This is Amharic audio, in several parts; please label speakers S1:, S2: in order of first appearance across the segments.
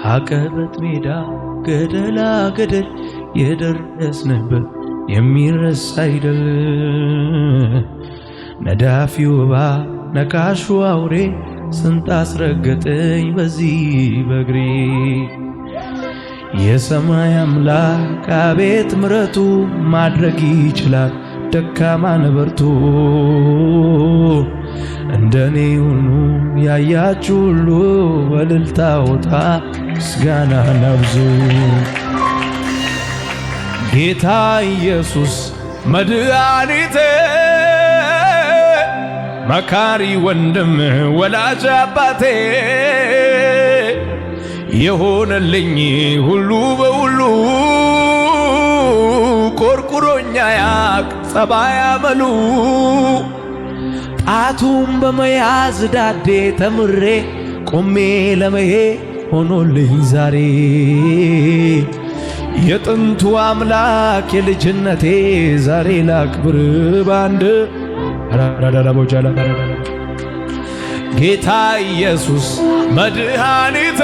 S1: አቀበት ሜዳ ገደላ ገደል የደረስንበት የሚረሳ አይደል። ነዳፊው እባብ ነካሹ አውሬ ስንት አስረገጠኝ በዚህ በእግሬ። የሰማይ አምላክ አቤት ምሕረቱ ማድረግ ይችላል ደካማን በርቱ። እንደኔ ሁኑ ያያችሁ ሁሉ በእልልታ ውጣ ምስጋና ነብዙ። ጌታ ኢየሱስ መድኃኒቴ መካሪ ወንድም ወላጅ አባቴ የሆነልኝ ሁሉ በሁሉ ቆርቁሮኛ ያቅ ጸባይ አመሉ ጣቱን በመያዝ ዳዴ ተምሬ ቆሜ ለመሄድ ሆኖልኝ ዛሬ የጥንቱ አምላክ የልጅነቴ ዛሬ ላክብር ባንድ ጌታ ኢየሱስ መድኃኒቴ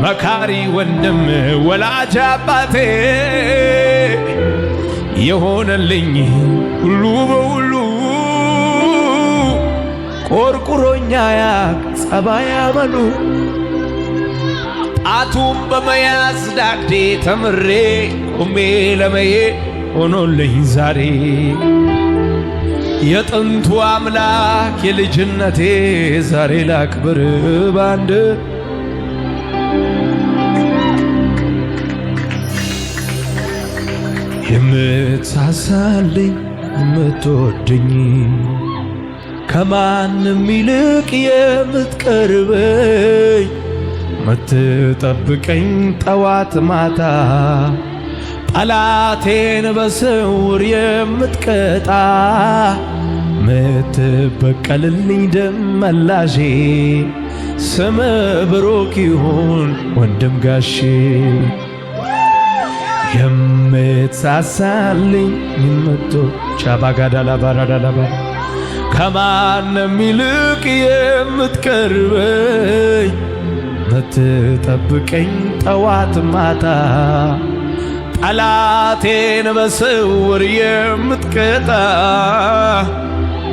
S1: መካሪ ወንድም ወላጅ አባቴ የሆነልኝ ሁሉ በሁሉ ቆርቁሮኛ ያቅ ጸባይ አመሉ ጣቱን በመያዝ ዳዴ ተምሬ ቆሜ ለመሄድ ሆኖልኝ ዛሬ የጥንቱ አምላክ የልጅነቴ ዛሬ ላክብር ባንድ የምትሳሳልኝ የምትወደኝ ከማንም ይልቅ የምትቀርበኝ ምትጠብቀኝ ጠዋት ማታ ጠላቴን በስውር የምትቀጣ ምትበቀልልኝ ደም መላሼ ስም ብሩክ ይሁን ወንድም ጋሼ። የምትሳሳልኝ ቻባጋዳላባራዳላባ ከማንም ይልቅ የምትቀርበኝ ምትጠብቀኝ ጠዋት ማታ ጠላቴን በስውር የምትቀጣ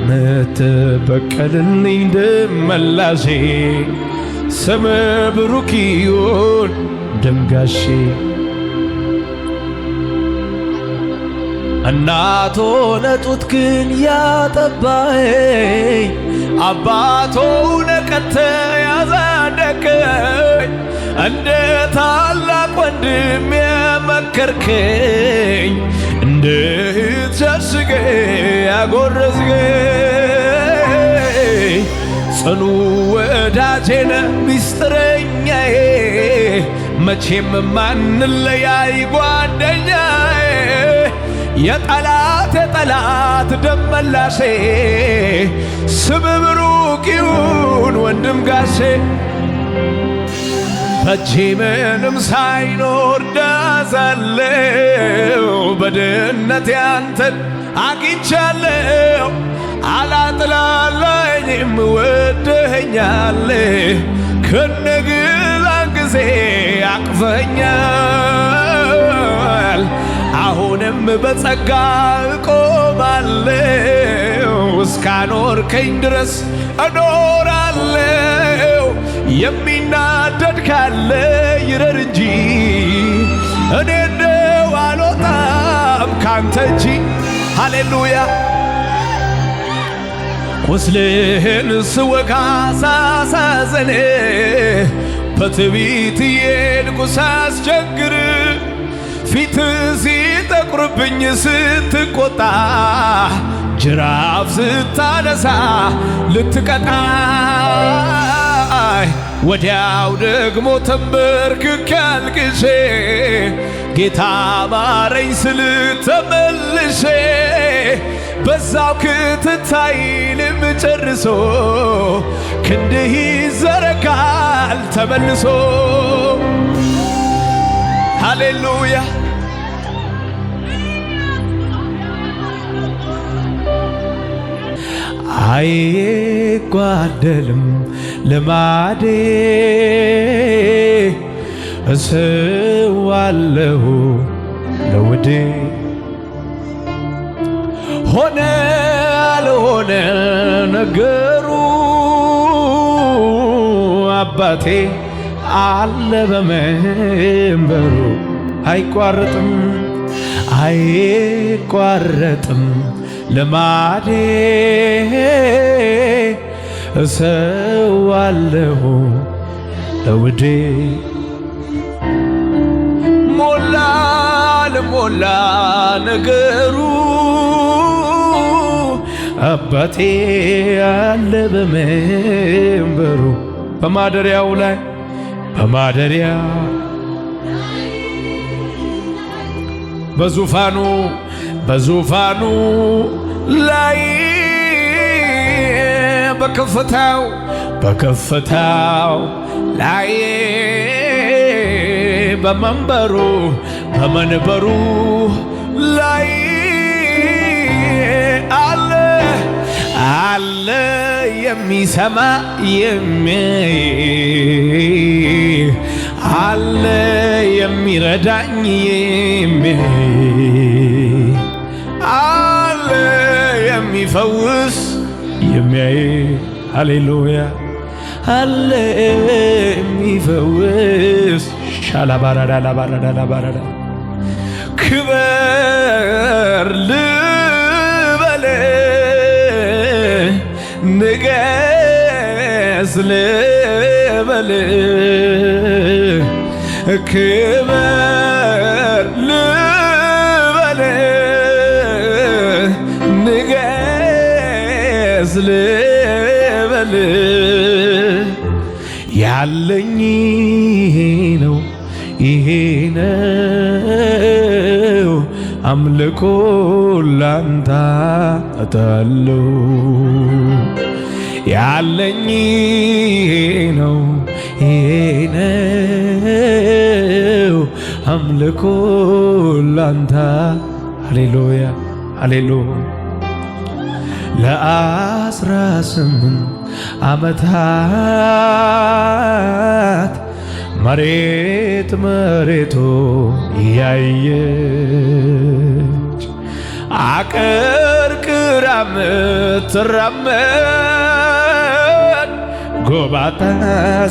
S1: ምትበቀልልኝ ደም መላሼ ስም ብሩክ ይሁን ወንድም ጋሼ። እናት ሆነ ጡትክን ያጠባኸኝ አባት ሆነ ቀጥተህ ያሳደግከኝ እንደ ታላቅ ወንድም የመከርከኝ እንደ እህት ሸሽገህ ያጎረስከኝ ጽኑ ወዳጄ ነህ ሚስጥረኛዬ መቼም ማንለያይ ጓደኛዬ የጠላት ደም መላሼ ስም ብሩክ ይሁን ወንድም ጋሼ። በእጄ ምንም ሳይኖር ዳዛለው በድህነቴ አንተን አግኝቻለሁ አላጥላላኝም ወደኸኛል ከነግላን ጊዜ አቅፈኛል አሁንም በጸጋ እቆማለሁ እስካኖርከኝ ድረስ እኖራለሁ። የሚናደድ ካለ ይረር እንጂ እኔ እንደው አልወጣም ካንተ እንጂ። ሃሌሉያ ቁስልህን ስወጋ ሳሳዝን በትዕቢት እየሄድኩ ሳስቸግር ፊት ሲጠቁርብኝ ስትቆጣ ጅራፍ ስታነሳ ልትቀጣይ ወዲያው ደግሞ ተንበርክኬ አልቅሼ ጌታ ማረኝ ስል ተመልሼ በዛው ክትታይልም ጨርሶ ክንድህ ይዘረጋል ተመልሶ። ሃሌሉያ አይጓደልም ልማዴ እሰዋለሁ ለውዴ ሆነ አልሆነ ነገሩ አባቴ አለ በመንበሩ አይቋረጥም አይቋረጥም ልማዴ እሰዋለሁ ለውዴ ሞላ ልሞላ ነገሩ አባቴ አለ በመንበሩ በማደሪያው ላይ በማደሪያ በዙፋኑ ላይ በከፍታው ላይ በመንበሩ ላይ አለ የሚሰማ አለ የሚረዳኝ አለ የሚፈውስ የሚያይ ሃሌሉያ አለ የሚፈውስ ሻላባራዳ ላባራዳ ክበር ልበል ንገስ ልበል ክበር ልበል ንገስ ልበል ያለኝ ነው ይሄ ነው አምልኮ ላንተ እጠለው ያለኝ ነው ይሄ ነው አምልኮ ላንተ ሃሌሉያ ሃሌሉያ ለ18 ዓመታት መሬቱ ያየች አቀርቅራ ምትራመድ ጎባጣ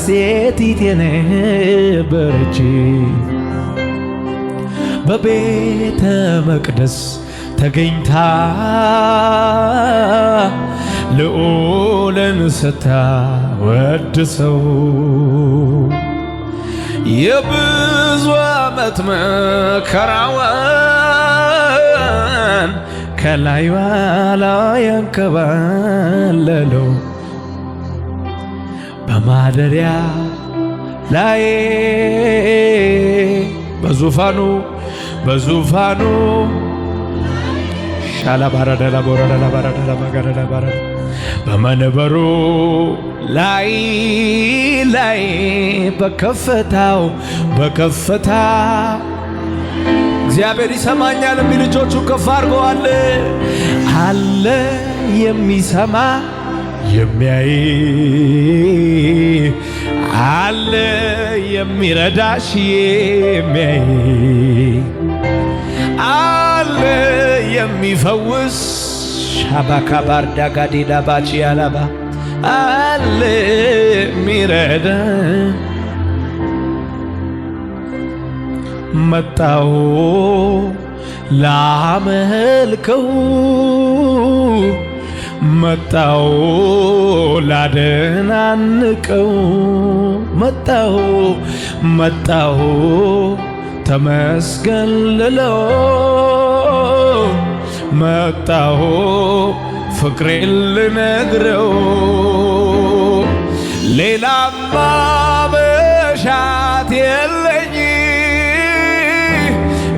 S1: ሴቲት የነበረች በቤተ መቅደስ ተገኝታ ልዑልን ስታወድሰው የብዙ ዓመት መከራዋን ከላይዋ ላይ ያንከባለለው በማደሪያ ላይ በዙፋኑ ሻላባራዳላ ቦራዳላ ባራዳላ ማጋዳላ ባራዳ በመንበሩ ላይ በከፍታው እግዚአብሔር ይሰማኛል የሚል እጆቹ ከፍ አድርገዋል። አለ የሚሰማ የሚያይ አለ የሚረዳሽ የሚያይ አለ የሚፈውስ ሻባካ ባርዳ ጋዲዳ ባቺ ያላባ አለ ሚረዳ መጣሁ ላመልከው መጣሁ ላደናንቀው መጣሁ ተመስገን ልለው መጣሁ ፍቅሬን ልነግረው ሌላማ መሻት የለኝ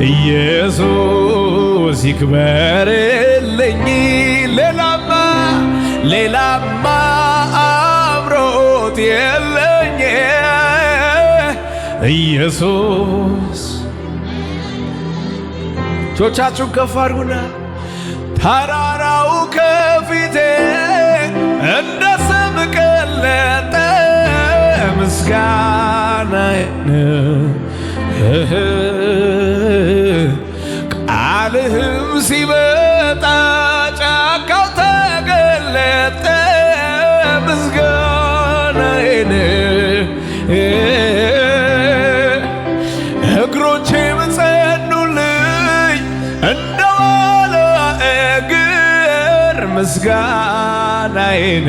S1: ኢየሱስ ይክበርልኝ ሌላማ አምሮት የለኝ ኢየሱስ እጆቻችሁን ከፍ አድርጉና ተራራው ከፊቴ እንደ ሰም ቀለጠ ምስጋናዬን ቃልህም ሲመጣ ጫካው ተገለጠ ምስጋናዬን እግሮቼም ጸኑልኝ እንደ ዋላ እግር ምስጋናዬን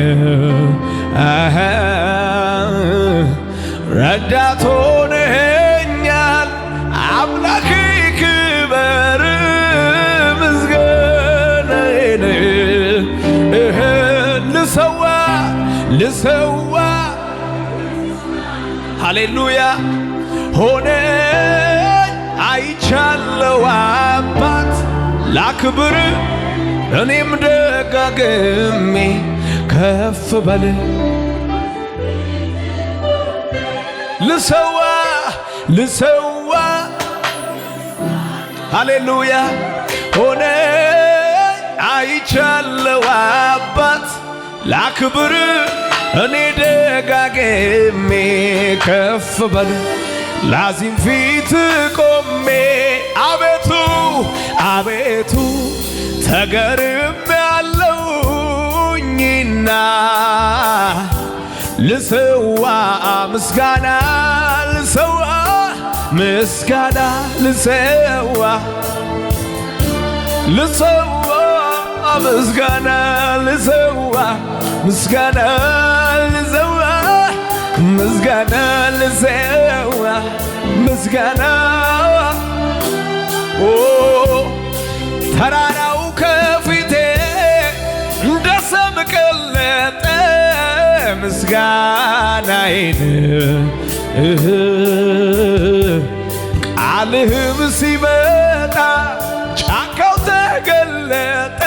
S1: ረዳት ሆነኸኛል አምላኬ ክበር ምስጋናዬን ልሰዋ ሃሌሉያ ሆነኝ አይቻለው አባት ላክብር እኔም ደጋግሜ ከፍ በል ልሰዋ ሃሌሉያ ሆነኝ አይቻለው አባት ላክብር እኔ ደጋግሜ ከፍ በል ላዚም ፊት ቆሜ አቤቱ ተገርሜያለሁኝና ልሰዋ ምስጋና ልሰዋ ምስጋና ልሰዋ ምስጋና ልሰዋ ምስጋና ልሰዋ ምስጋና ልሰዋ ምስጋና ተራራው ከፊቴ እንደ ሰም ቀለጠ ምስጋናዬን ቃልህም ሲመጣ ጫካው ተገለጠ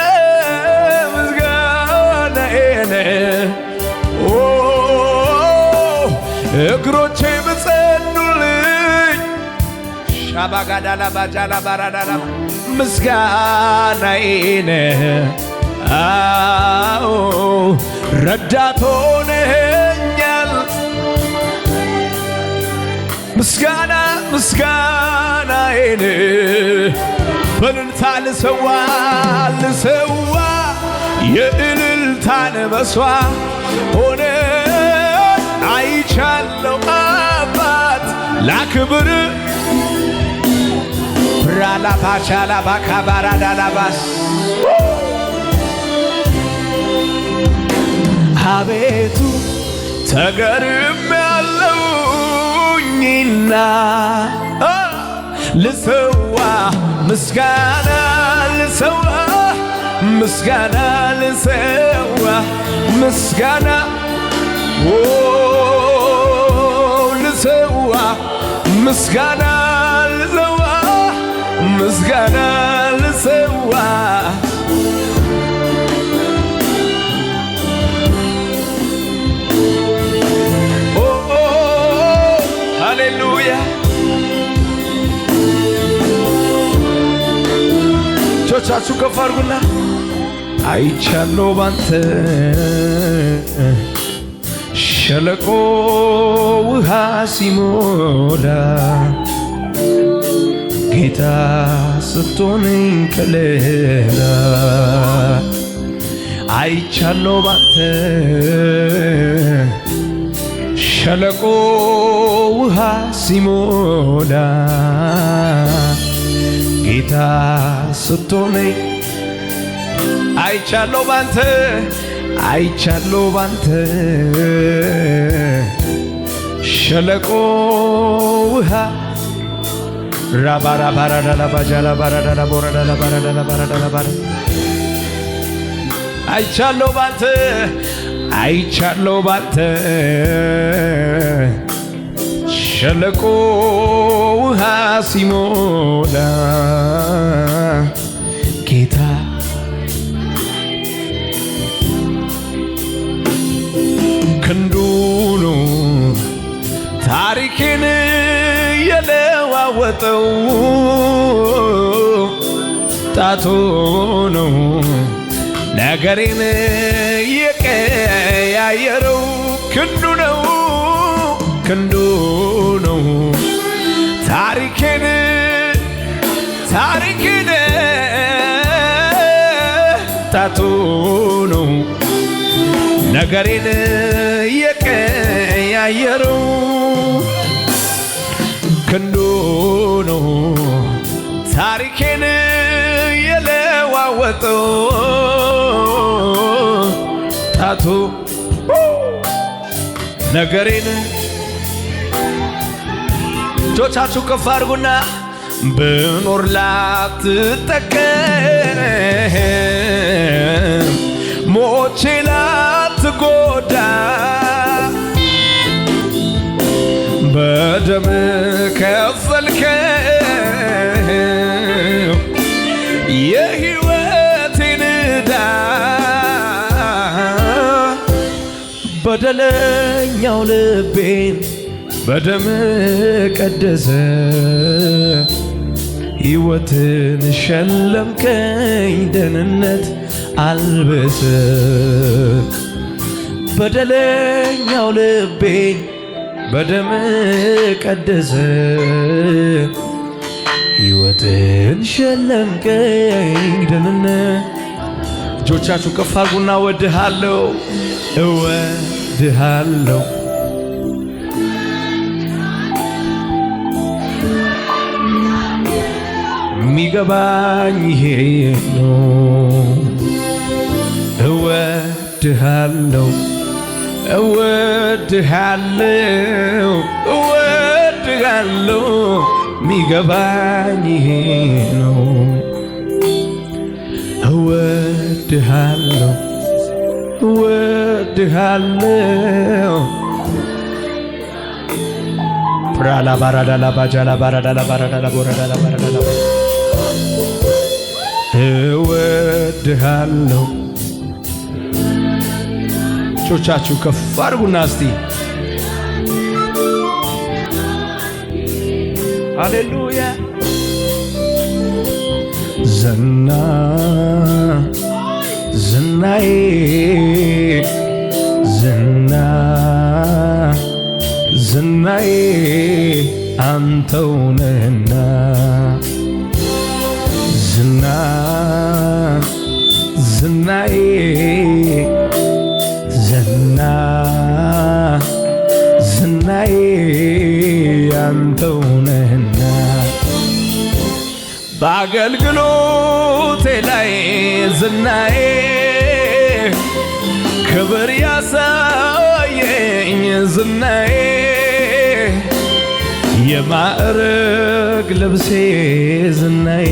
S1: ምስጋናዬን እግሮቼም ጸኑልኝ ሻባጋዳላ ባጃላ ባራዳላ ምስጋናዬን ረዳት ሆነኸኛል ምስጋናዬን በእልልታ ልሰዋ የእልልታን መስዋዕት ሆነ አይቻለው አባት ላክብር ብራላባቻላ ባካባራዳላባስ አቤቱ ተገርሜያለሁኝና ልሰዋ ምስጋና ልሰዋ ምስጋና ልሰዋ ምስጋና ልሰዋ ምስጋና ልሰዋ ምስጋና ልሰዋ ሃሌሉያ እጆቻችሁ ከፍ አድርጉና አይቻለው ባንተ ሸለቆ ውሃ ሲሞላ ጌታ ስትሆነኝ ከሌላ አይቻለው ባንተ ሸለቆ ውሃ ሲሞላ ጌታ ስትሆነኝ አይቻለው ባንተ ሸለቆ ውሃ አይቻለው ባንተ ሸለቆ ውሃ ሲሞላ ጌታ ክንዱ ነው ታሪኬን የለዋወጠው ጣቱ ነው ነገሬን የቀያየረው ክንዱ ነው ታሪኬን ጣቱ ነው ነገሬን የቀያየረው ክንዱ ነው ታሪኬን የለዋወጠው ጣቱ ነገሬን እጆቻችሁ ከፍ አድርጉና ብኖር ላትጠቀም ሞቼ ላትጎዳ በደም ከፈልከው የሕይወቴን ዕዳ በደለኛው ልቤን በደም ቀደሰ ሕይወትን ሸለምከኝ ደህንነት አልበሰ በደለኛው ልቤን በደም ቀደሰ ሕይወትን ሸለምከኝ ደህንነት እጆቻችሁ ከፍ አድርጉና እወድሃለሁ እወድሃለሁ ሚገባኝ ይሄ ነው እወድሃለሁ እወድሃለሁ እወድሃለሁ ሚገባኝ ይሄ ነው እወድሃለሁ እወድሃለሁ ፕራላ ባራዳላ ባጃላ ባራዳላ ባራዳላ ቦራዳላ ባራዳላ እወድሃለሁ እጆቻችሁ ከፍ አድርጉና እስቲ ሃሌሉያ ዝናዬ ዝናዬ አንተው ነህና ዝናዬ አንተው ነህና በአገልግሎቴ ላይ ዝናዬ ክብር ያሳየኝ ዝናዬ የማዕረግ ልብሴ ዝናዬ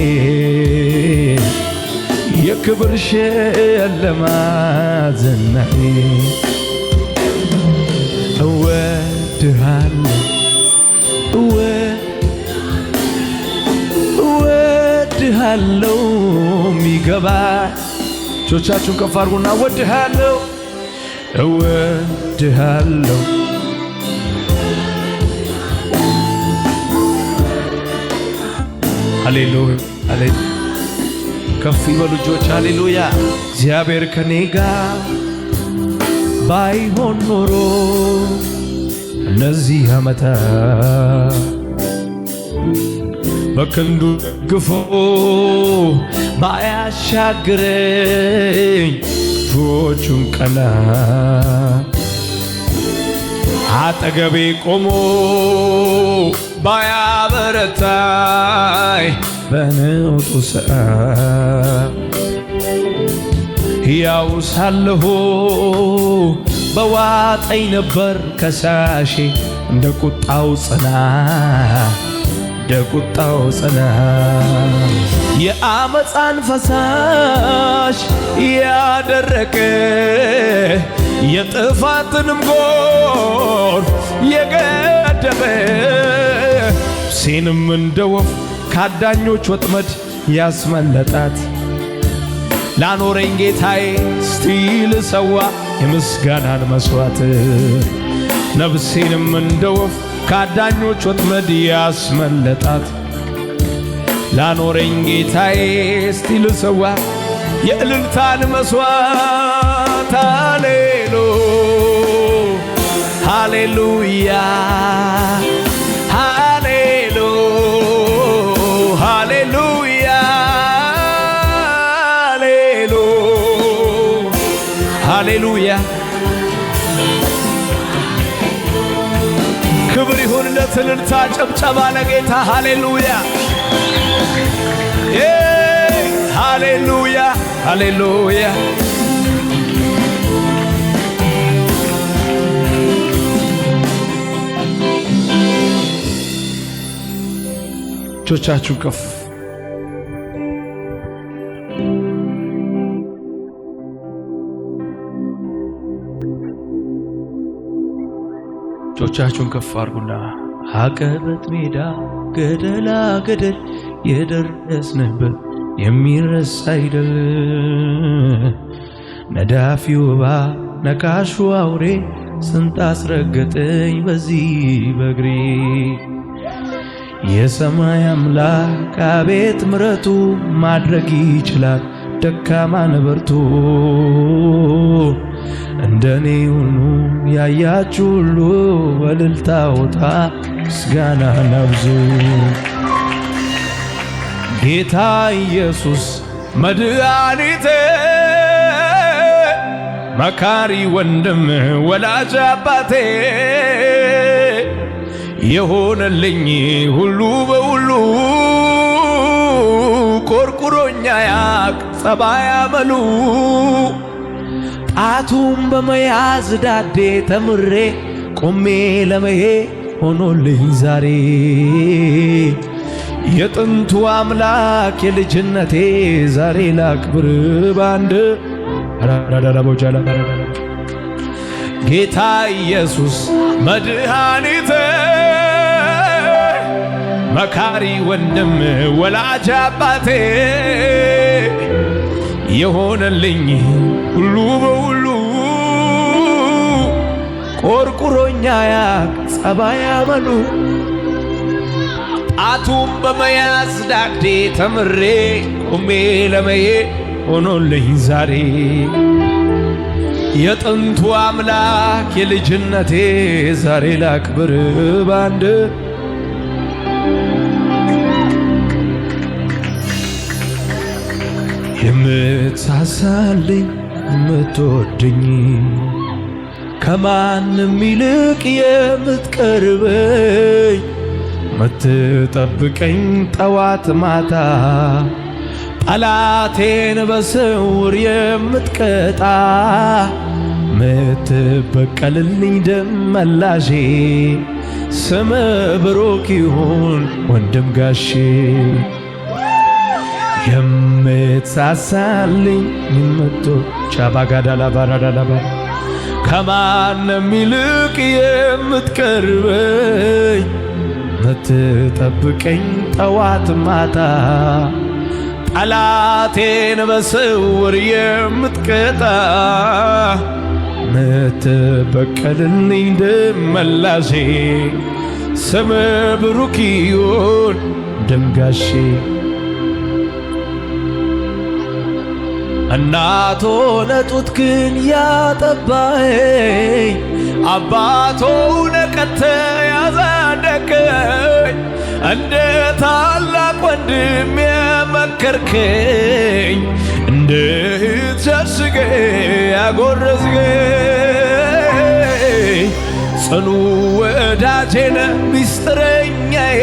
S1: የክብር ሽልማት ዝናዬ እወድሃለሁ ሚገባ እጆቻችሁን ከፍ አድርጉና እወድሃለሁ ሃሌሉያ ከፍ ይበሉ እጆች ሃሌሉያ እግዚአብሔር ከኔ ጋር ባይሆን ኖሮ እነዚህ ዓመታት በክንዱ ግፎ ባያሻግረኝ ክፉዎቹን ቀናት አጠገቤ ቆሞ ባያበረታኝ በነውጡ ሰዓት ሕያው ሳለሁ በዋጠኝ ነበር ከሳሼ እንደ ቁጣው ጽናት የአመፃን ፈሳሽ ያደረቀ የጥፋትንም ጎርፍ የገደበ ነፍሴንም እንደ ወፍ ካዳኞች ወጥመድ ያስመለጣት ላኖረኝ ጌታዬ እስቲ ልሰዋ የምስጋናን መስዋዕት ነፍሴንም እንደ ወፍ ካዳኞች ወጥመድ ያስመለጣት ላኖረኝ ጌታዬ እስቲ ልሰዋ የእልልታን መስዋዕት ሃሌሉያ ሃሌሉያ እልልታ እልልታ ጭብጨባ ለጌታ ሃሌሉያ ሃሌሉያ ሃሌሉያ እጆቻችሁ ከፍ እጆቻችሁን ከፍ አድርጉና አቀበት ሜዳ ገደላ ገደል የደረስንበት የሚረሳ አይደል ነዳፊው እባብ ነካሹ አውሬ ስንት አስረገጠኝ በዚህ በእግሬ የሰማይ አምላክ አቤት ምሕረቱ ማድረግ ይችላል ደካማን በርቱ እንደኔ ሁኑ ያያችሁ ሁሉ በእልልታ ውጣ ምስጋና አብዙ ጌታ ኢየሱስ መድኃኒቴ መካሪ ወንድም ወላጅ አባቴ የሆነልኝ ሁሉ በሁሉ ቆርቁሮኛ ያቅ ጸባይ አመሉ ጣቱን በመያዝ ዳዴ ተምሬ ቆሜ ለመሄድ ሆኖልኝ ዛሬ የጥንቱ አምላክ የልጅነቴ ዛሬ ላክብር ባንድ ጌታ ኢየሱስ መድኃኒቴ መካሪ ወንድም ወላጅ አባቴ የሆነልኝ ሁሉ በሁሉ ቆርቁሮኛ ያቅ ጸባይ አመሉ ጣቱን በመያዝ ዳዴ ተምሬ ቆሜ ለመሄድ ሆኖልኝ ዛሬ የጥንቱ አምላክ የልጅነቴ ዛሬ ላክብር ባንድ የምትሳሳልኝ የምትወደኝ ከማንም ይልቅ የምትቀርበኝ ምትጠብቀኝ ጠዋት ማታ ጠላቴን በስውር የምትቀጣ ምትበቀልልኝ ደም መላሼ ስም ብሩክ ይሁን ወንድም ጋሼ የምትሳሳልኝ ቻባጋዳላ ባራዳላባ ከማንም ይልቅ የምትቀርበኝ ምትጠብቀኝ ጠዋት ማታ ጠላቴን በስውር የምትቀጣ ምትበቀልልኝ ደም መላሼ ስም ብሩክ ይሁን ወንድም ጋሼ እናቶ ነጡት ግን ያጠባኝ አባቶ ነቀተ ያዛደገኝ እንደ ታላቅ ወንድም የመከርከኝ እንደ እህት ሸሽገ ያጎረስከኝ ጽኑ ወዳጄነ ሚስጥረኛዬ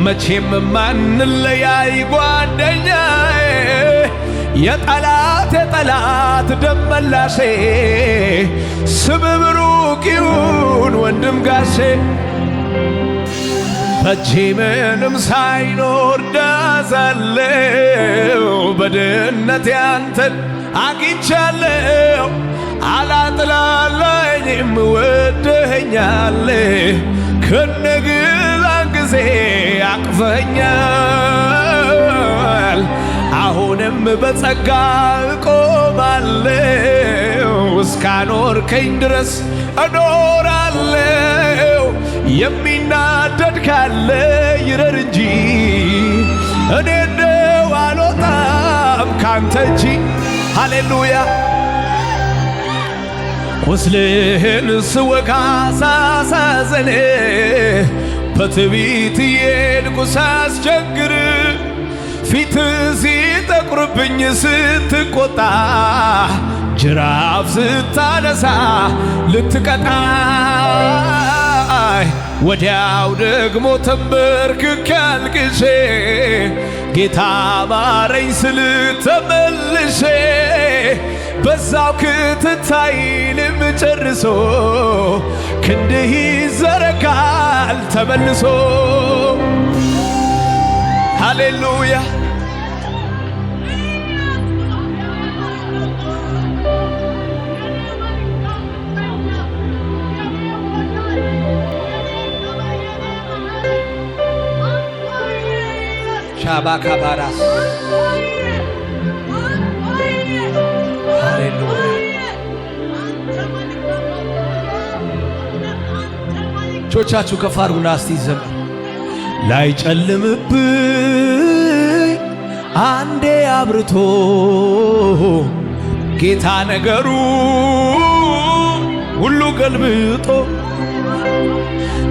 S1: መቼም ማንለያይ ጓደኛዬ የጠላት ደም መላሼ ስም ብሩክ ይሁን ወንድም ጋሼ በእጄ ምንም ሳይኖር ዳዛለው በድህነቴ አንተን አግኝቻለሁ አላጥላላኝም ወደኸኛል ከነግላን ጊዜ አቅፈኛል አሁንም በጸጋ እቆማለሁ እስካኖርከኝ ድረስ እኖራለሁ የሚናደድ ካለ ይረር እንጂ እኔ እንደው አልወጣም ካንተ እንጂ ሃሌሉያ ቁስልህን ስወጋ ሳሳዘን በትዕቢት እየሄድኩ ሳስቸግር ፊት ሲጠቁርብኝ ስትቆጣ ጅራፍ ስታነሳ ልትቀጣይ ወዲያው ደግሞ ተንበርክኬ አልቅሼ ጌታ ማረኝ ስል ተመልሼ በዛው ክትታይ ልም ጨርሶ ክንድህ ይዘረጋል ተመልሶ ሃሌሉያ ሻባካ ባራስ ሃሌሉያ ቾቻችሁ ከፍ አድርጉና እስቲ ዘምሩ። ላይ ጨልምብኝ አንዴ አብርቶ ጌታ ነገሩ ሁሉ ገልብጦ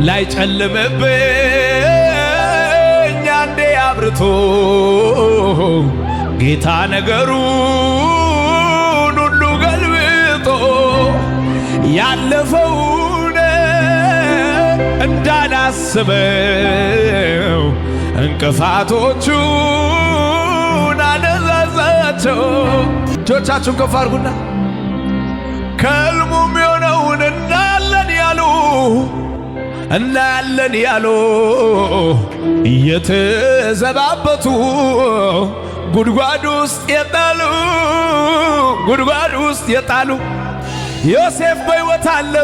S1: ላይ ጨልምብኝ አንዴ አብርቶ ጌታ ነገሩን ሁሉ ገልብጦ ያለፈውን እንዳላስበው እንቅፋቶቹን አነዛዛቸው። እጆቻችሁን ከፍ አድርጉና ከሕልሙም የሆነውን እናያለን ያሉ እየተዘባበቱ ጉድጓድ ውስጥ የጣሉ ዮሴፍ በሕይወት አለ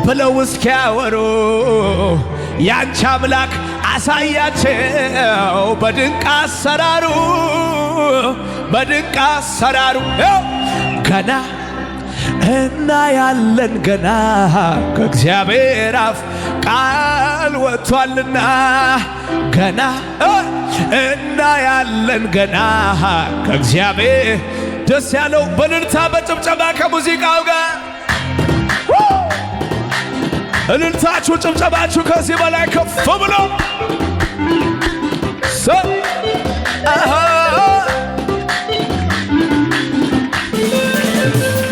S1: ብለው እስኪያወሩ ያንቺ አምላክ አሳያቸው በድንቅ አሰራሩ ገና እናያለን ገና ከእግዚአብሔር አፍ ቃል ወጥቷልና ገና እናያለን ገና ከእግዚአብሔር ደስ ያለው በእልልታ በጭብጨባ ከሙዚቃው ጋር እልልታችሁ ጭብጨባችሁ ከዚህ በላይ ከፍ ብሎ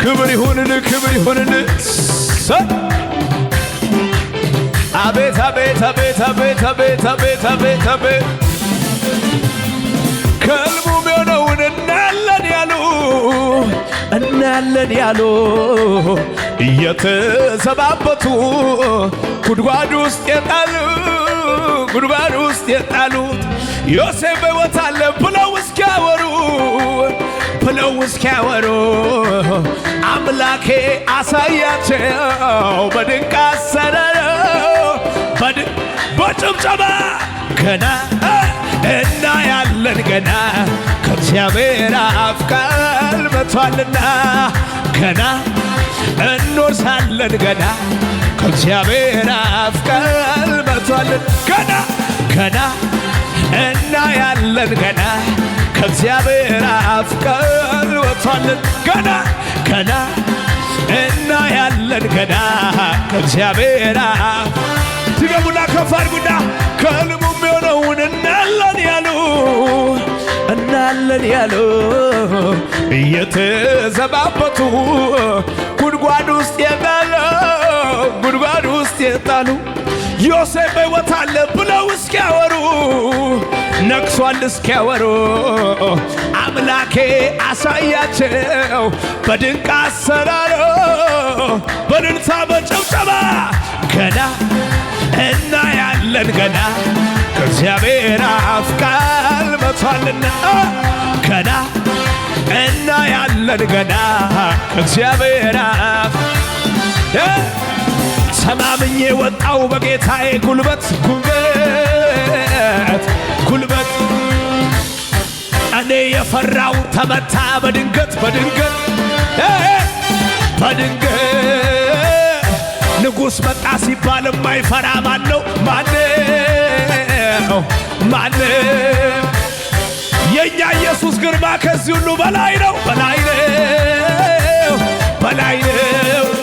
S1: ክብር ይሁንን አቤት አቤት አቤት አቤት አቤት አቤት አቤት አቤት ከሕልሙም የሆነውን እናያለን ያሉ እየተዘባበቱ ጉድጓድ ውስጥ የጣሉት ዮሴፍ በሕይወት አለ ብለው እስኪያወሩ አምላኬ አሳያቸው በድንቅ አሰራር በጭብጨባ ገና እናያለን ገና ከእግዚአብሔር አፍ ቃል መጥቷልና ገና እንወርሳለን ገና ከእግዚአብሔር አፍ ቃል መጥቷልና ገና እናያለን ገና ከእግዚአብሔር አፍ ቃል ወጥቷልን ገና እናያለን ገና ከእግዚአብሔር አፍ ትገቡና ከፍ አድርጉና ከሕልሙም የሆነውን እናያለን ያሉ እየተዘባበቱ ጉድጓድ ውስጥ የጣሉ ዮሴፍ በሕይወት አለ ብለው እስኪያወሩ ነግሷል እስኪያወሩ አምላኬ አሳያቸው በድንቅ አሰራሩ በእልልታ በጭብጨባ ገና እናያለን ገና ከእግዚአብሔር አፍ ቃል መጥቷልና ገና እናያለን ገና ከእግዚአብሔር አፍ ተማምኜ ወጣው በጌታዬ ጉልበት እኔ የፈራው ተመታ በድንገት ንጉሥ መጣ ሲባል የማይፈራ ማነው? የእኛ ኢየሱስ ግርማ ከዚህ ሁሉ በላይ ነው።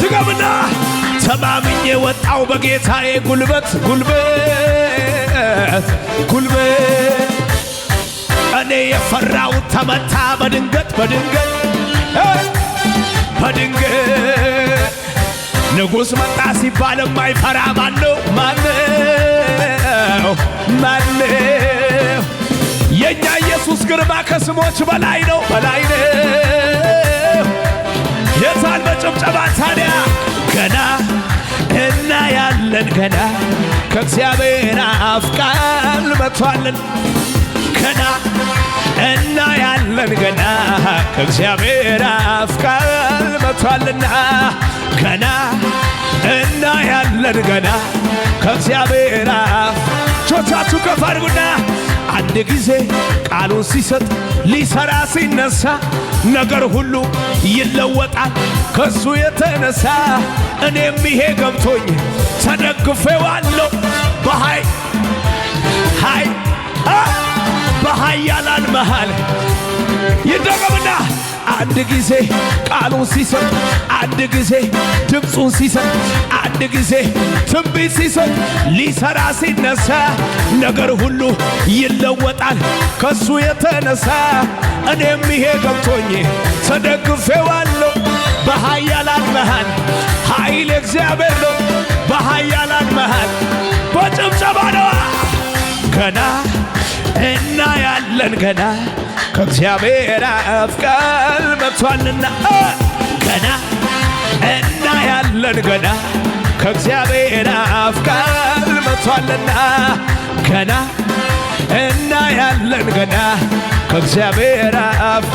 S1: ትገምና ተማምኜ ወጣው በጌታዬ ጉልበት እኔ የፈራው ተመታ በድንገት ንጉሥ መጣ ሲባል የማይፈራ ማነው? ማነው? ማነው? የኛ ኢየሱስ ግርማ ከስሞች በላይ ነው፣ በላይ ነው። የታል በጭብጨባ ታዲያ? ገና እናያለን ገና ከእግዚአብሔር አፍ ቃል መጥቷልን። ገና እናያለን ገና ከእግዚአብሔር አፍ ቃል መጥቷልና። ገና እናያለን ገና ከእግዚአብሔር አፍ። ቾቻችሁ ከፍ አድርጉና አንድ ጊዜ ቃሉን ሲሰጥ ሊሰራ ሲነሳ ነገር ሁሉ ይለወጣል ከሱ የተነሳ። እኔም ይሄ ገብቶኝ ተደግፌዋለሁ በኃያላን መሃል። ይደገምና አንድ ጊዜ ቃሉን ሲሰጥ፣ አንድ ጊዜ ድምፁን ሲሰጥ፣ አንድ ጊዜ ትንቢት ሲሰጥ ሊሰራ ሲነሳ ነገር ሁሉ ይለወጣል ከሱ የተነሳ። እኔም ይሄ ገብቶኝ ተደግፌዋለሁ በኃያላን መሃል። ኃይል እግዚአብሔር ነው በኃያላን መሃል። በጭብጨባ ነዋ። ገና እናያለን ገና ከእግዚአብሔር አፍ ቃል መጥቷልና። ገና እናያለን ገና ከእግዚአብሔር አፍ ቃል መጥቷልና። ገና እናያለን ገና ከእግዚአብሔር አፍ።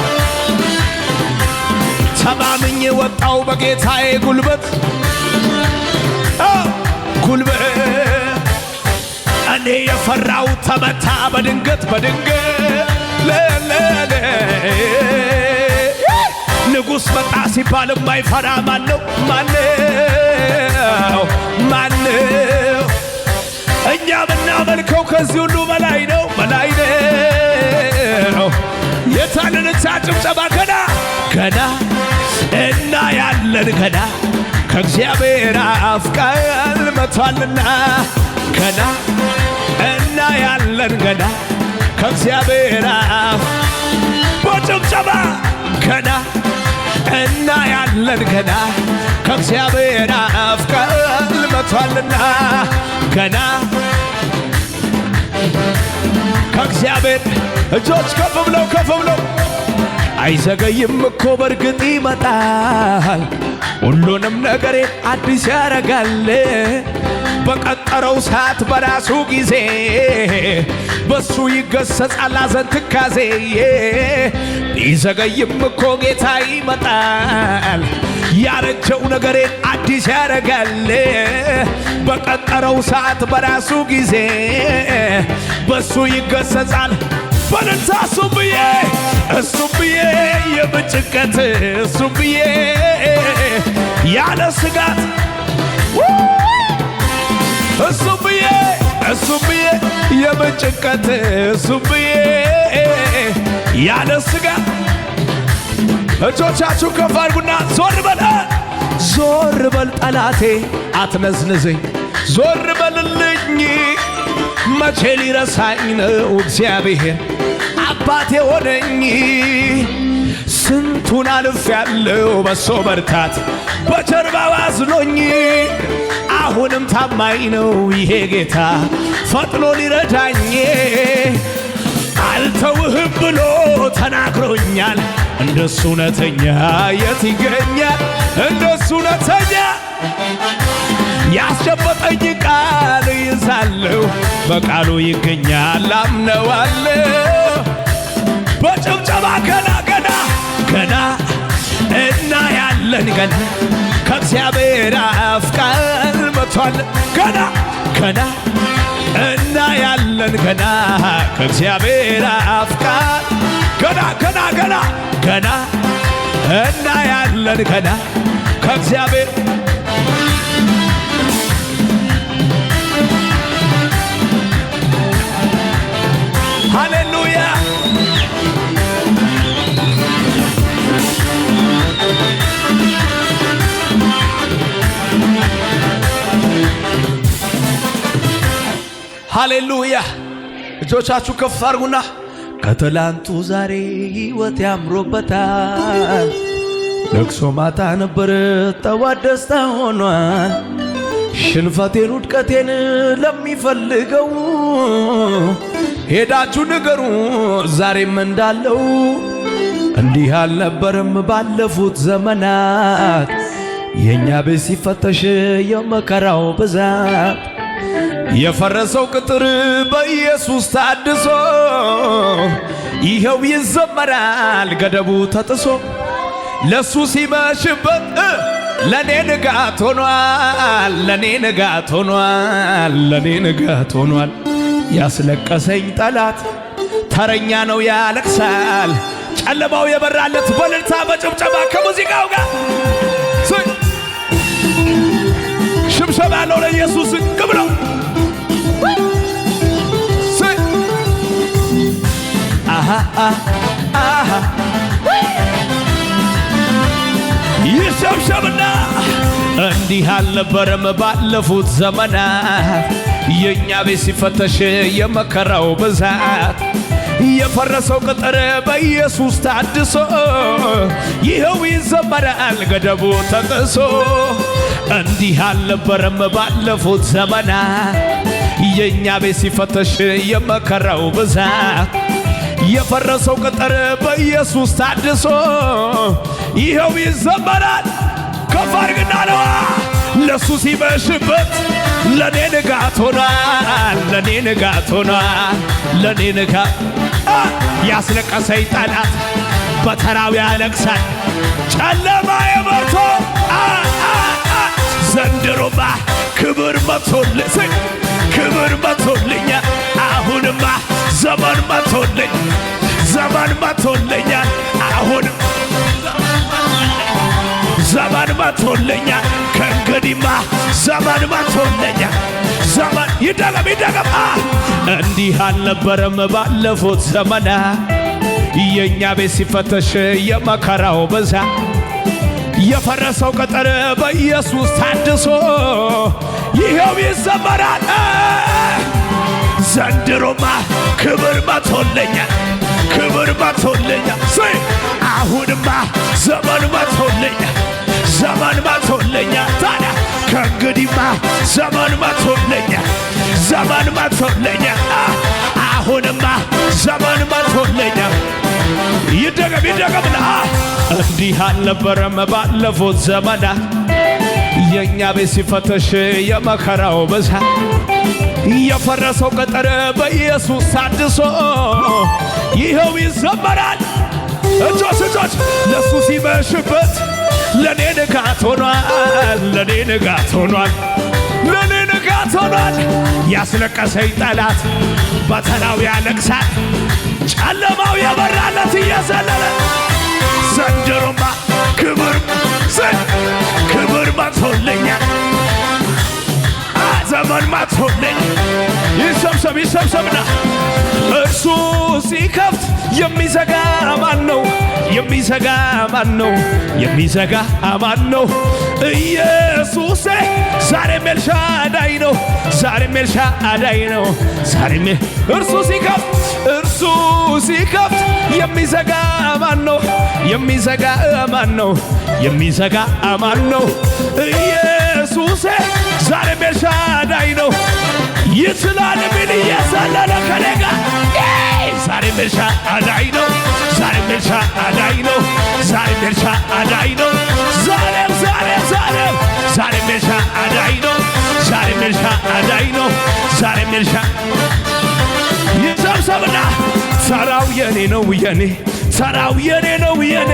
S1: ተማምኜ ወጣው በጌታዬ ጉልበት እኔ የፈራው ተመታ በድንገት ንጉሥ መጣ ሲባል የማይፈራ ማነው? ማነው? ማነው? እኛ ምናመልከው ከዚህ ሁሉ በላይ ነው፣ በላይ ነው። የታልንቻ ጭብጨባ ገና ገና እናያለን ገና ከእግዚአብሔር አፍ ቃል መጥቷልና። ገና እናያለን ገና ከእግዚአብሔር አፍ። በጭብጨባ ገና እናያለን ገና ከእግዚአብሔር አፍ ቃል መጥቷልና። ገና ከእግዚአብሔር እጆች ከፍ ብለው ከፍ ብለው አይዘገይም እኮ በርግጥ ይመጣል፣ ሁሉንም ነገሬ አዲስ ያረጋል። በቀጠረው ሰዓት በራሱ ጊዜ በሱ ይገሰጻል ሐዘን ትካዜ። ቢዘገይም እኮ ጌታ ይመጣል፣ ያረጀው ነገሬን አዲስ ያረጋል። በቀጠረው ሰዓት በራሱ ጊዜ በሱ ይገሰጻል። በልልታ እሱም ብዬ የምጭንቀት እሱም ብዬ ያለ ስጋት እሱም ብዬ የምጭንቀት እሱም ብዬ ያለ ስጋት። እጆቻችሁ ከፍ አድርጉና ዞር በል ጠላቴ አትነዝንዘኝ፣ ዞር በልልኝ። መቼ ሊረሳኝ ነው እግዚአብሔር አባቴ ሆነኝ። ስንቱን አልፌያለሁ በሶ በርታት በጀርባው አዝሎኝ። አሁንም ታማኝ ነው ይሄ ጌታ ፈጥኖ ሊረዳኝ። አልተውህም ብሎ ተናግሮኛል። እንደሱ እውነተኛ የት ይገኛል? እንደሱ እውነተኛ ያስጨበጠኝ ቃል ይዛለሁ፣ በቃሉ ይገኛል አምነዋለሁ። በጭብጨባ ገና ገና ገና እናያለን ገና ከእግዚአብሔር አፍ ቃል መጥቷል። ገና ገና እናያለን ገና ከእግዚአብሔር አፍ ቃል ገና ገና ገና ገና እናያለን ገና ከእግዚአብሔር ሃሌሉያ። ሃሌሉያ። እጆቻችሁ ከፍ አድርጉና ከትላንቱ ዛሬ ሕይወት ያምሮበታል፣ ለቅሶ ማታ ነበር ጠዋት ደስታ ሆኗል። ሽንፈቴን ውድቀቴን ለሚፈልገው ሄዳችሁ ንገሩ ዛሬም እንዳለው። እንዲህ አልነበረም ባለፉት ዘመናት የኛ ቤት ሲፈተሽ የመከራው ብዛት። የፈረሰው ቅጥር በኢየሱስ ታድሶ ይኸው ይዘመራል ገደቡ ተጥሶ። ለሱ ሲመሽበት ለኔ ንጋት ሆኗል፣ ለኔ ንጋት ሆኗል፣ ለኔ ንጋት ሆኗል። ያስለቀሰኝ ጠላት ተረኛ ነው ያለቅሳል። ጨለማው የበራለት በእልልታ በጭብጨባ ከሙዚቃው ጋር ሽብሸባ ነው ለኢየሱስ ግብሎ ይሸብሸብና እንዲህ አልነበረም ባለፉት ዘመናት የኛ ቤት ሲፈተሽ የመከራው ብዛት። የፈረሰው ቅጥር በኢየሱስ ታድሶ ይኸው ይዘመራል ገደቡ ተጥሶ። እንዲህ አልነበረም ባለፉት ዘመናት የኛ ቤት ሲፈተሽ የመከራው ብዛት። የፈረሰው ቅጥር በኢየሱስ ታድሶ ይኸው ይዘመራል። ከፍ አድርግና ነዋ ለሱ ሲመሽበት ለኔ ንጋት ሆኗል፣ ለኔ ንጋት ሆኗል፣ ለኔ ንጋት። ያስለቀሰኝ ጠላት በተራው ያለቅሳል። ጨለማ የመርቶ ዘንድሮማ ክብር መቶልኝ፣ ክብር መቶልኛል። አሁንማ ዘመን መቶልኝ፣ ዘመን መቶልኛል። አሁንም ዘመን መቶልኛል። ከእንግዲህማ ዘመን መቶልኛል። ዘመን ይደገም ይደገም። እንዲህ አልነበረም ባለፉት ዘመናት የኛ ቤት ሲፈተሽ የመከራው ብዛት። የፈረሰው ቅጥር በኢየሱስ ታድሶ ይኸው ይዘመራል። ዘንድሮማ ክብር መቶልኛል፣ ክብር መቶልኛል። አሁንማ ዘመን መቶልኛል፣ ዘመን መቶልኛል። ታዲያ ከእንግዲህማ ዘመን መቶልኛል፣ ዘመን መቶልኛል። አሁንማ ዘመን መቶልኛል። ይደገም ይደገምና እንዲህ አልነበረም ባለፉት ዘመናት የኛ ቤት ሲፈተሽ የመከራው ብዛት። የፈረሰው ቅጥር በኢየሱስ ታድሶ ይኸው ይዘመራል። እጆች እጆች ለሱ ሲመሽበት ለኔ ንጋት ሆኗል፣ ለኔ ንጋት ሆኗል፣ ለኔ ንጋት ሆኗል። ያስለቀሰኝ ጠላት በተራው ያለቅሳል። ጨለማው የበራለት እየዘለለ ዘንድሮማ ክብር ክብር መቶልኛል፣ ዘመን መቶልኝ። ይሰብሰብ ይሰብሰብና እርሱ ሲከፍት የሚዘጋ ማን ነው? የሚዘጋ ማን ነው? የሚዘጋ ማን ነው? ኢየሱሴ ዛሬም ኤልሻዳይ ነው፣ ዛሬም ኤልሻዳይ ነው። ዛሬም እርሱ ሲከፍት የሚዘጋ ማን ነው? የሚዘጋ ማን ነው? የሚዘጋ ማን ነው? ኢየሱሴ ዛሬም ኤልሻዳይ ነው። ይችላል ምን እየዘለለ ከኔጋ ዛሬም ኤልሻዳይ ነው፣ ዛሬም ኤልሻዳይ ነው፣ ዛሬም ኤልሻዳይ ነው። ዛሬም ዛሬም ዛሬም ዛሬም ኤልሻዳይ ነው፣ ዛሬም ኤልሻዳይ ነው፣ ዛሬም ይሰብሰብና ተራው የኔ ነው የኔ ተራው የኔ ነው የኔ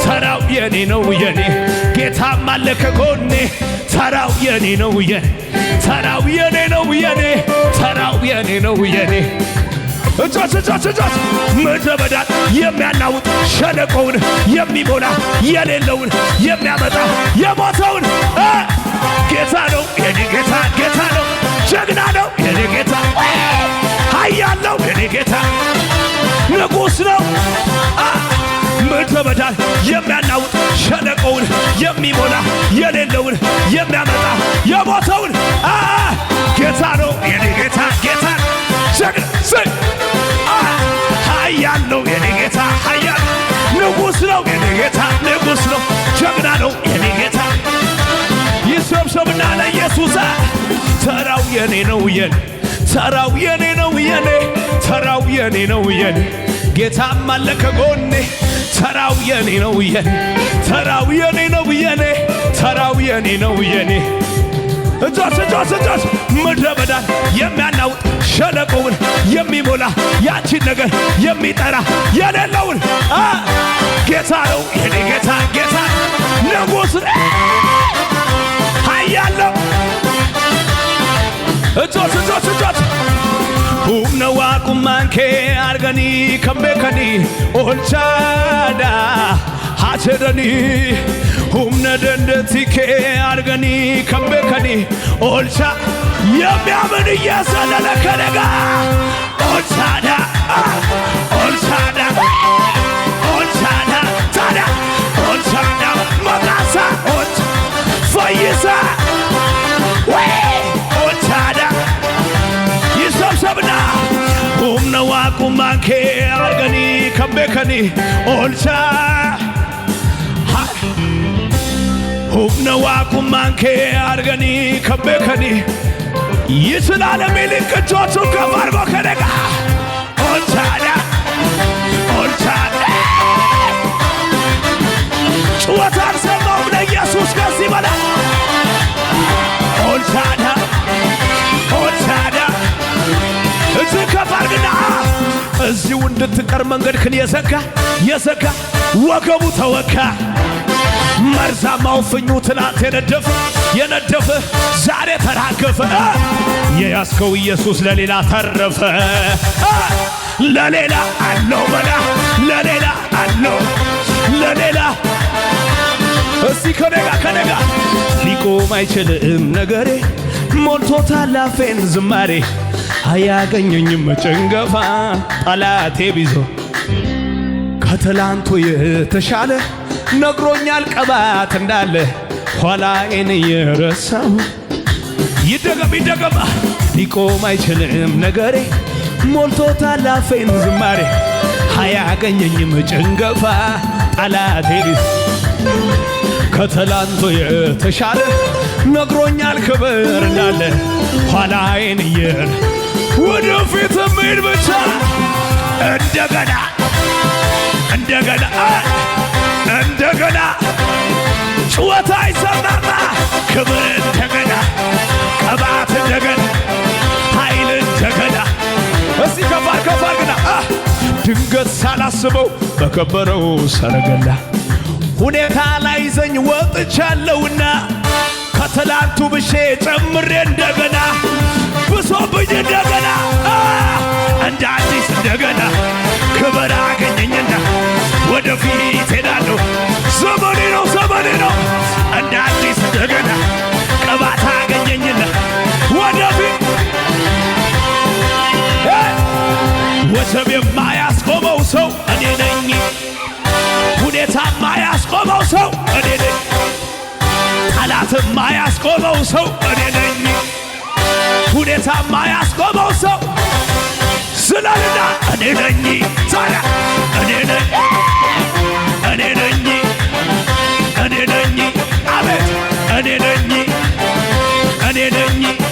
S1: ተራው የኔ ነው የኔ ጌታም አለ ከጎኔ ተራው የኔ ነው የኔ ተራው የኔ ነው የኔ ተራው የኔ ነው የኔ። እጆች እጆች እጆች ምድረ በዳን የሚያናውጥ ሸለቆውን የሚሞላ የሌለውን የሚያመጣ የሞተውን ጌታ ነው የኔ ጌታ ጌታ ነው ጀግና ነው የኔ ጌታ ኃያል ነው የኔ ጌታ ንጉሥ ነው። ምድረ በዳን የሚያናውጥ ሸለቆውን የሚሞላ የሌለውን የሚያመጣ የሞተውን ጌታ ነው የኔ ጌታ ጌታ ጀግና ኃያል ነው የኔ ጌታ ኃያል ንጉሥ ነው የኔ ጌታ ንጉሥ ነው ክብርና ለኢየሱስ ተራው የኔ ነው የኔ ተራው የኔ ነው የኔ ተራው የኔ ነው የኔ ጌታም አለ ከጎኔ ተራው የኔ ነው የኔ ተራው የኔ ነው የኔ ተራው የኔ ነው የኔ እጆች ምድረ በዳን የሚያናውጥ ሸለቆውን የሚሞላ ያንቺን ነገር የሚጠራ የሌለውን ጌታ ነው የኔ ጌታ ጌታ ንጉሥ ኃያለው እጆች humna waaqummaan kee arganii kan beekanii oolchaadha haa jedhanii humna dandeettii kee arganii kan beekanii oolcha የሚያምን እየዘለለ ከነጋ oolchaadha oolchaadha oolchaadha taada oolchaadha maqaasa oolcha fayyisa oolchaadha yisabsabna humna waaqummaan kee arganii kan beekanii oolcha humna waaqummaan kee arganii kan beekanii ይችላል የሚል እጆቹን ከፍ አድርጎ ከነጋ oolchaadha oolchaadha ጩኸት አልሰማሁም ለኢየሱስ ከዚህ በላይ oolchaadha oolchaadha እዚህ ከፍ አድርግና እዚሁ እንድትቀር መንገድህን የዘጋ ወገቡ ተወጋ መርዛማው ፍኙ ትናንት የነደፈ ዛሬ ተራገፈ የያዝከው ኢየሱስ ለሌላ ተረፈ ለሌላ አለው መላ ለሌላ አለው ለሌላ እስቲ ከነጋ ሊቆም አይችልም ነገሬ ሞልቶታል አፌን ዝማሬ አያገኘኝም ጭንገፋ ጠላቴ ቢዞ ከትላንቱ የተሻለ ነግሮኛል ቀባት እንዳለ ኋላዬን የረሳው ይደገም ሊቆም አይችልም ነገሬ ሞልቶታል አፌን ዝማሬ አያገኘኝም ጭንገፋ ጠላቴ ከትላንቱ የተሻለ ነግሮኛል ክብር እንዳለ ኋላዬን ወደፊት መሄድ ብቻ እንደገና ጩኸት አይሰማማ ክብር እንደገና ቅባት እንደገና ኃይል እንደገና እስቲ ከፋር ግና ድንገት ሳላስበው በከበረው ሰረገላ ሁኔታ ላይ ዘኝ ወጥቻለሁና ከትላንቱ ብሼ ጨምሬ እንደገና ብሶብኝ እንደገና እንደ አዲስ እንደገና ክብር አገኘኝና ወደፊት ሄዳለሁ ዘመኔ ነው እንደ አዲስ እንደገና ቅባት አገኘኝና ወደፊት ወጀብ የማያስቆመው ሰው እኔ ነኝ ሁኔታ የማያስቆመው ሰው እኔ ነኝ ጠላት የማያስቆመው ሰው እኔ ነኝ ሁኔታ የማያስቆመው ሰው ስላልና እኔ ነኝ ታዲያ እኔ ነኝ አቤት እኔ ነኝ